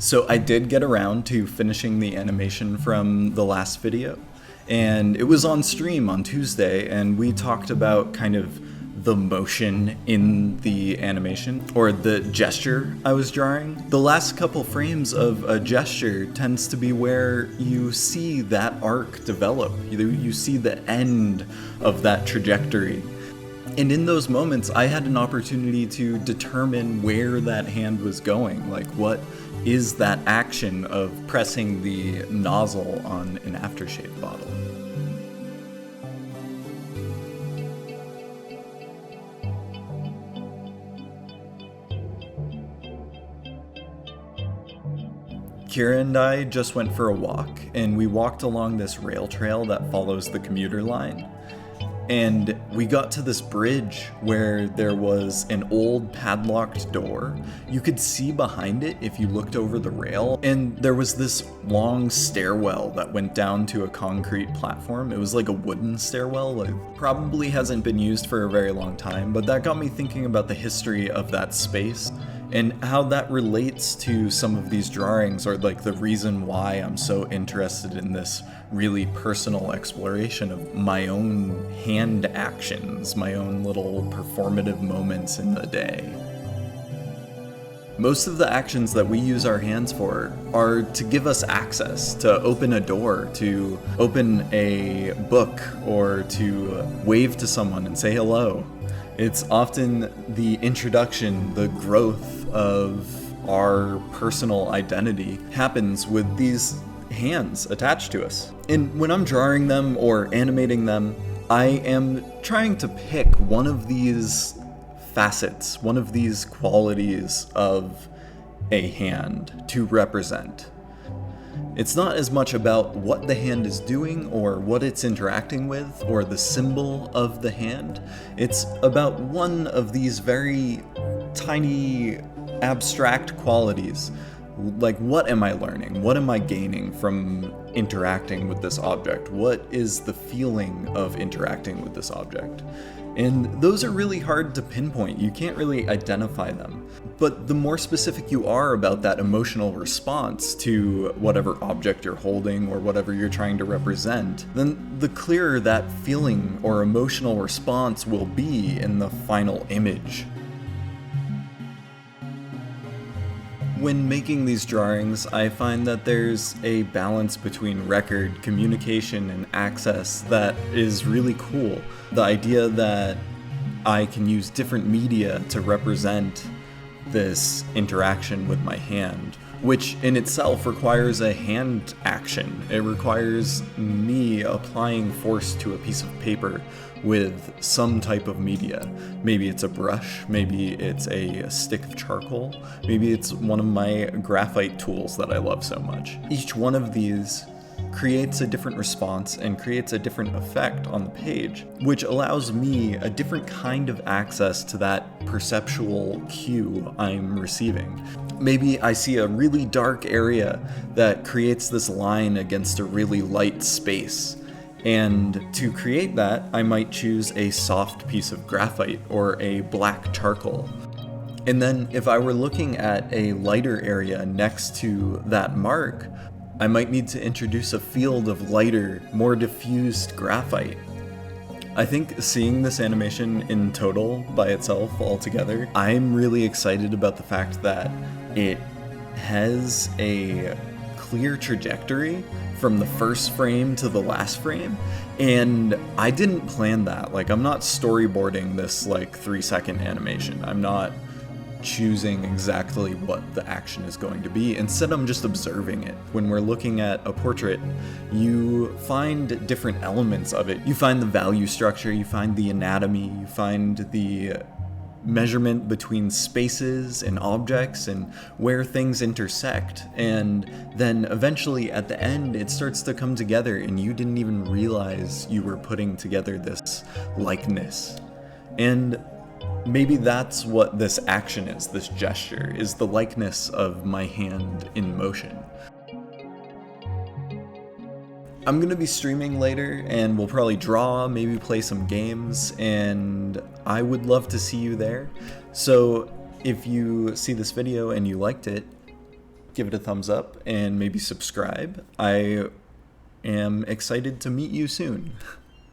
So I did get around to finishing the animation from the last video, and it was on stream on Tuesday, and we talked about kind of the motion in the animation, or the gesture I was drawing. The last couple frames of a gesture tends to be where you see that arc develop. You see the end of that trajectory. And in those moments, I had an opportunity to determine where that hand was going. Like, what is that action of pressing the nozzle on an aftershave bottle? Kira and I just went for a walk, and we walked along this rail trail that follows the commuter line. And we got to this bridge where there was an old padlocked door. You could see behind it if you looked over the rail, and there was this long stairwell that went down to a concrete platform. It was like a wooden stairwell. It probably hasn't been used for a very long time, but that got me thinking about the history of that space and how that relates to some of these drawings, or like the reason why I'm so interested in this really personal exploration of my own hand actions, my own little performative moments in the day. Most of the actions that we use our hands for are to give us access, to open a door, to open a book, or to wave to someone and say hello. It's often the introduction, the growth of our personal identity happens with these hands attached to us. And when I'm drawing them or animating them, I am trying to pick one of these facets, one of these qualities of a hand to represent. It's not as much about what the hand is doing or what it's interacting with or the symbol of the hand. It's about one of these very tiny abstract qualities. Like, what am I learning? What am I gaining from interacting with this object? What is the feeling of interacting with this object? And those are really hard to pinpoint. You can't really identify them. But the more specific you are about that emotional response to whatever object you're holding or whatever you're trying to represent, then the clearer that feeling or emotional response will be in the final image. When making these drawings, I find that there's a balance between record, communication, and access that is really cool. The idea that I can use different media to represent this interaction with my hand, which in itself requires a hand action. It requires me applying force to a piece of paper with some type of media. Maybe it's a brush, maybe it's a stick of charcoal, maybe it's one of my graphite tools that I love so much. Each one of these creates a different response and creates a different effect on the page, which allows me a different kind of access to that perceptual cue I'm receiving. Maybe I see a really dark area that creates this line against a really light space. And to create that, I might choose a soft piece of graphite or a black charcoal. And then if I were looking at a lighter area next to that mark, I might need to introduce a field of lighter, more diffused graphite. I think seeing this animation in total by itself altogether, I'm really excited about the fact that it has a clear trajectory from the first frame to the last frame, and I didn't plan that. Like, I'm not storyboarding this like 3-second animation. I'm not choosing exactly what the action is going to be. Instead, I'm just observing it. When we're looking at a portrait, you find different elements of it. You find the value structure, you find the anatomy, you find the measurement between spaces and objects and where things intersect, and then eventually at the end it starts to come together and you didn't even realize you were putting together this likeness. And maybe that's what this action is, this gesture, is the likeness of my hand in motion. I'm gonna be streaming later, and we'll probably draw, maybe play some games, and I would love to see you there. So if you see this video and you liked it, give it a thumbs up and maybe subscribe. I am excited to meet you soon.